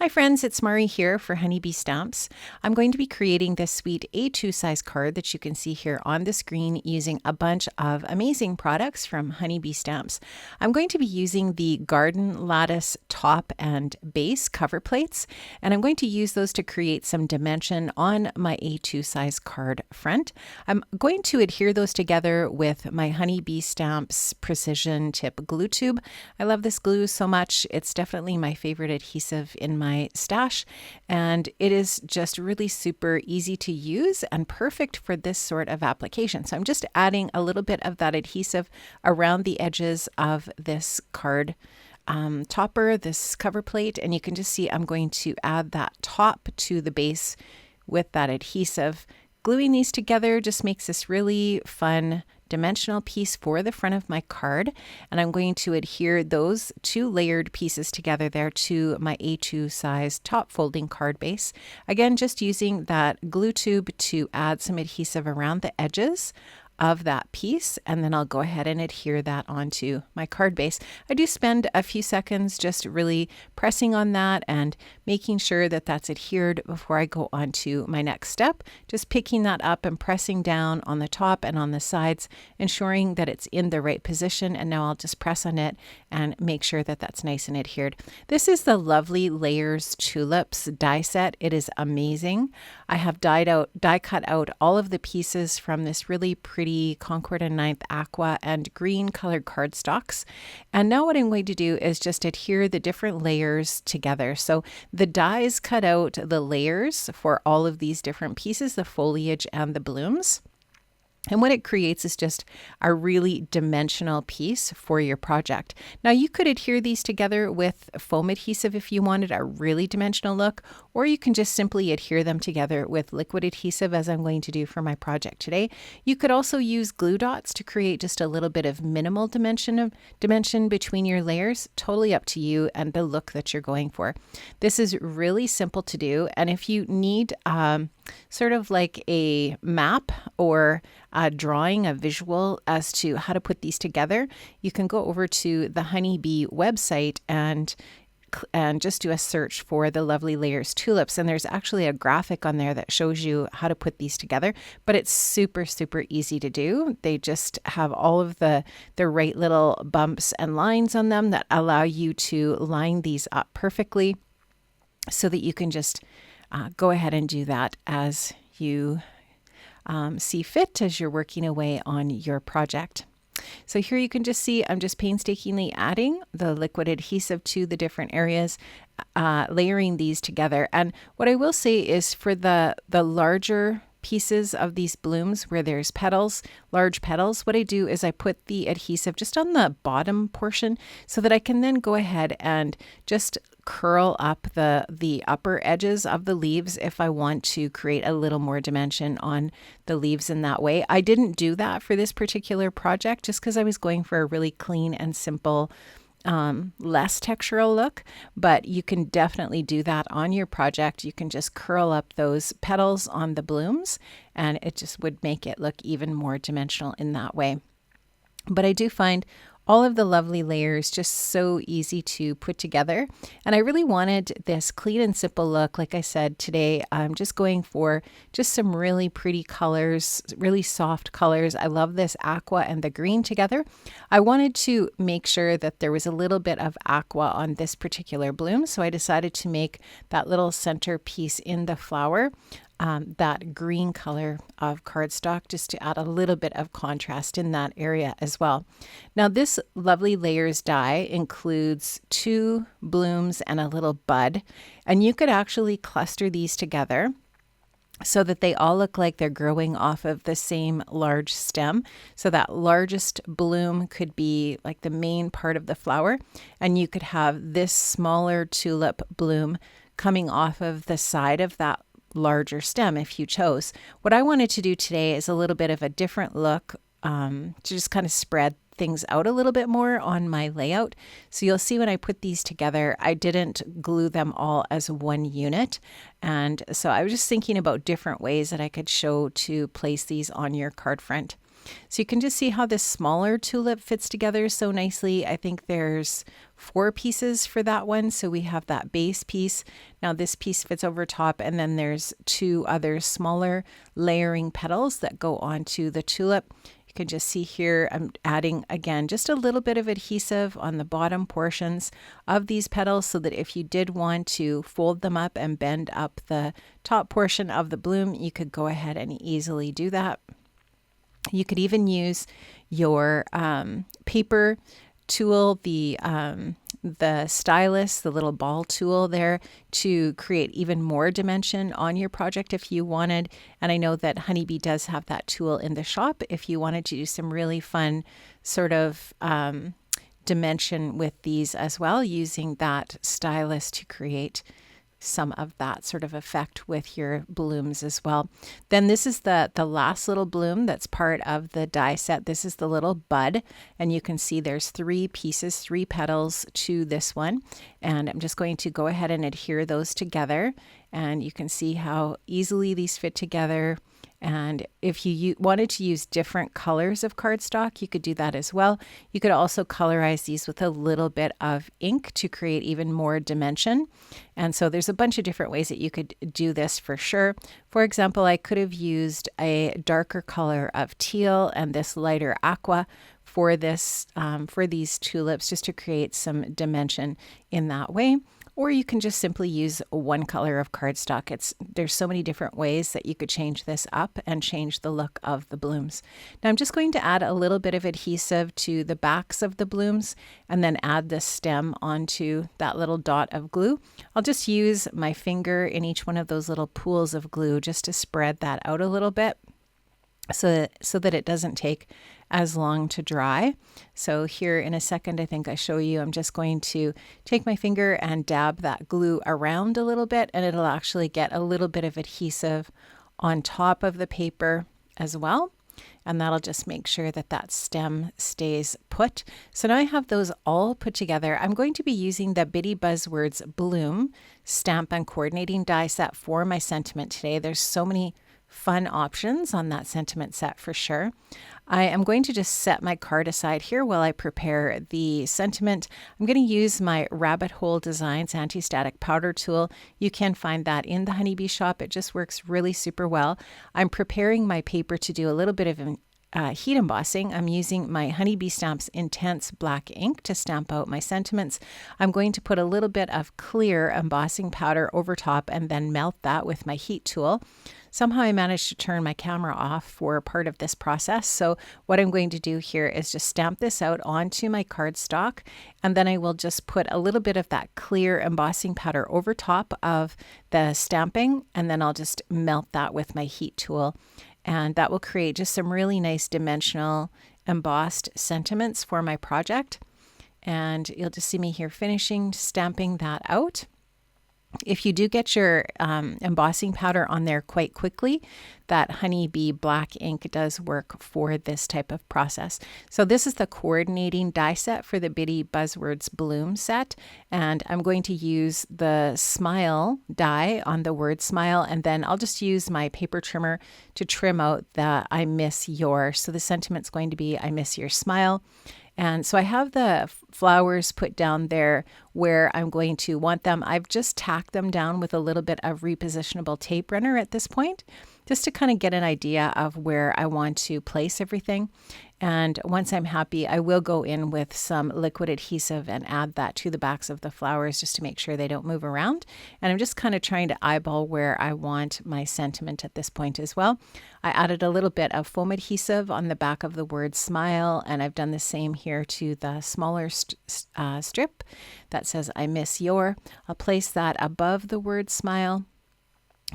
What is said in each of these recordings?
Hi friends, it's Mari here for Honeybee Stamps. I'm going to be creating this sweet A2 size card that you can see here on the screen using a bunch of amazing products from Honeybee Stamps. I'm going to be using the Garden Lattice top and base cover plates, and I'm going to use those to create some dimension on my A2 size card front. I'm going to adhere those together with my Honeybee Stamps Precision Tip glue tube. I love this glue so much. It's definitely my favorite adhesive in my stash, and it is just really super easy to use and perfect for this sort of application. So I'm just adding a little bit of that adhesive around the edges of this card topper, this cover plate, and you can just see I'm going to add that top to the base with that adhesive. Gluing these together just makes this really fun dimensional piece for the front of my card, and I'm going to adhere those two layered pieces together there to my A2 size top folding card base. Again, just using that glue tube to add some adhesive around the edges of that piece, and then I'll go ahead and adhere that onto my card base. I do spend a few seconds just really pressing on that and making sure that that's adhered before I go on to my next step. Just picking that up and pressing down on the top and on the sides, ensuring that it's in the right position, and now I'll just press on it and make sure that that's nice and adhered. This is the Lovely Layers Tulips die set. It is amazing. I have die cut out all of the pieces from this really pretty Concord and Ninth aqua and green colored cardstocks. And now what I'm going to do is just adhere the different layers together. So the dies cut out the layers for all of these different pieces, the foliage and the blooms. And what it creates is just a really dimensional piece for your project. Now you could adhere these together with foam adhesive if you wanted a really dimensional look, or you can just simply adhere them together with liquid adhesive, as I'm going to do for my project today. You could also use glue dots to create just a little bit of minimal dimension between your layers. Totally up to you and the look that you're going for. This is really simple to do, and if you need sort of like a map or a drawing, a visual as to how to put these together, you can go over to the Honeybee website and just do a search for the Lovely Layers Tulips, and there's actually a graphic on there that shows you how to put these together, but it's super easy to do. They just have all of the right little bumps and lines on them that allow you to line these up perfectly so that you can just go ahead and do that as you see fit as you're working away on your project. So here you can just see I'm just painstakingly adding the liquid adhesive to the different areas, layering these together. And what I will say is for the larger pieces of these blooms where there's petals, large petals, what I do is I put the adhesive just on the bottom portion so that I can then go ahead and just curl up the upper edges of the leaves if I want to create a little more dimension on the leaves in that way. I didn't do that for this particular project just because I was going for a really clean and simple less textural look, but you can definitely do that on your project. You can just curl up those petals on the blooms and it just would make it look even more dimensional in that way. But I do find all of the lovely layers just so easy to put together. And I really wanted this clean and simple look. Like I said, today I'm just going for just some really pretty colors, really soft colors. I love this aqua and the green together. I wanted to make sure that there was a little bit of aqua on this particular bloom. So I decided to make that little center piece in the flower that green color of cardstock, just to add a little bit of contrast in that area as well. Now this Lovely Layers die includes 2 blooms and a little bud, and you could actually cluster these together so that they all look like they're growing off of the same large stem. So that largest bloom could be like the main part of the flower, and you could have this smaller tulip bloom coming off of the side of that larger stem if you chose. What I wanted to do today is a little bit of a different look to just kind of spread things out a little bit more on my layout. So you'll see when I put these together, I didn't glue them all as one unit. And so I was just thinking about different ways that I could show to place these on your card front. So you can just see how this smaller tulip fits together so nicely. I think there's 4 pieces for that one. So we have that base piece. Now this piece fits over top, and then there's 2 other smaller layering petals that go onto the tulip. You can just see here, I'm adding again just a little bit of adhesive on the bottom portions of these petals so that if you did want to fold them up and bend up the top portion of the bloom, you could go ahead and easily do that. You could even use your paper tool, the stylus, the little ball tool there, to create even more dimension on your project if you wanted. And I know that Honeybee does have that tool in the shop if you wanted to do some really fun sort of dimension with these as well, using that stylus to create some of that sort of effect with your blooms as well. Then this is the last little bloom that's part of the die set. This is the little bud, and you can see there's 3 pieces, 3 petals to this one. And I'm just going to go ahead and adhere those together, and you can see how easily these fit together. And if you wanted to use different colors of cardstock, you could do that as well. You could also colorize these with a little bit of ink to create even more dimension. And so there's a bunch of different ways that you could do this for sure. For example, I could have used a darker color of teal and this lighter aqua for this for these tulips, just to create some dimension in that way. Or you can just simply use one color of cardstock. There's so many different ways that you could change this up and change the look of the blooms. Now I'm just going to add a little bit of adhesive to the backs of the blooms and then add the stem onto that little dot of glue. I'll just use my finger in each one of those little pools of glue just to spread that out a little bit so that it doesn't take as long to dry. So here in a second, I think I show you, I'm just going to take my finger and dab that glue around a little bit, and it'll actually get a little bit of adhesive on top of the paper as well. And that'll just make sure that that stem stays put. So now I have those all put together. I'm going to be using the Bitty Buzzwords Bloom Stamp and Coordinating die set for my sentiment today. There's so many fun options on that sentiment set for sure. I am going to just set my card aside here while I prepare the sentiment. I'm going to use my Rabbit Hole Designs anti-static powder tool. You can find that in the Honeybee shop. It just works really super well. I'm preparing my paper to do a little bit of heat embossing. I'm using my Honeybee Stamps Intense Black ink to stamp out my sentiments. I'm going to put a little bit of clear embossing powder over top and then melt that with my heat tool. Somehow I managed to turn my camera off for part of this process. So what I'm going to do here is just stamp this out onto my cardstock, and then I will just put a little bit of that clear embossing powder over top of the stamping, and then I'll just melt that with my heat tool. And that will create just some really nice dimensional embossed sentiments for my project. And you'll just see me here finishing stamping that out. If you do get your embossing powder on there quite quickly, that Honeybee black ink does work for this type of process. So this is the coordinating die set for the Bitty Buzzwords Bloom set, and I'm going to use the smile die on the word smile, and then I'll just use my paper trimmer to trim out the I miss your. So the sentiment's going to be I miss your smile. And so I have the flowers put down there where I'm going to want them. I've just tacked them down with a little bit of repositionable tape runner at this point, just to kind of get an idea of where I want to place everything. And once I'm happy, I will go in with some liquid adhesive and add that to the backs of the flowers just to make sure they don't move around. And I'm just kind of trying to eyeball where I want my sentiment at this point as well. I added a little bit of foam adhesive on the back of the word smile, and I've done the same here to the smaller strip that says I miss your. I'll place that above the word smile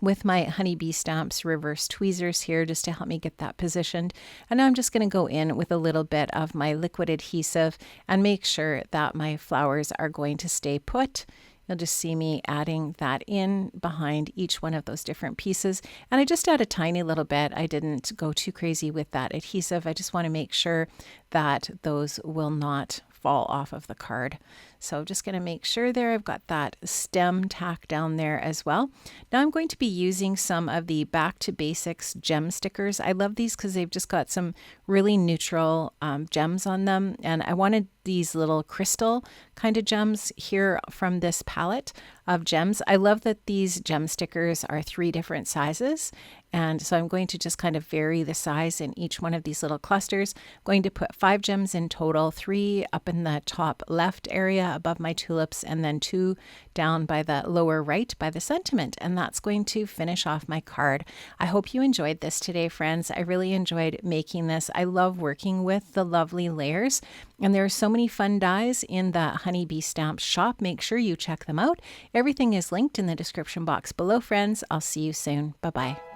with my Honeybee Stamps reverse tweezers here just to help me get that positioned. And now I'm just going to go in with a little bit of my liquid adhesive and make sure that my flowers are going to stay put. You'll just see me adding that in behind each one of those different pieces. And I just add a tiny little bit. I didn't go too crazy with that adhesive. I just want to make sure that those will not fall off of the card. So I'm just going to make sure there I've got that stem tack down there as well. Now I'm going to be using some of the Back to Basics gem stickers. I love these because they've just got some really neutral gems on them, and I wanted these little crystal kind of gems here from this palette of gems. I love that these gem stickers are 3 different sizes, and so I'm going to just kind of vary the size in each one of these little clusters. I'm going to put 5 gems in total, 3 up in the top left area above my tulips, and then 2 down by the lower right by the sentiment, and that's going to finish off my card. I hope you enjoyed this today, friends. I really enjoyed making this. I love working with the lovely layers, and there are so many fun dies in the Honeybee Stamps shop. Make sure you check them out. Everything is linked in the description box below, friends. I'll see you soon. Bye-bye.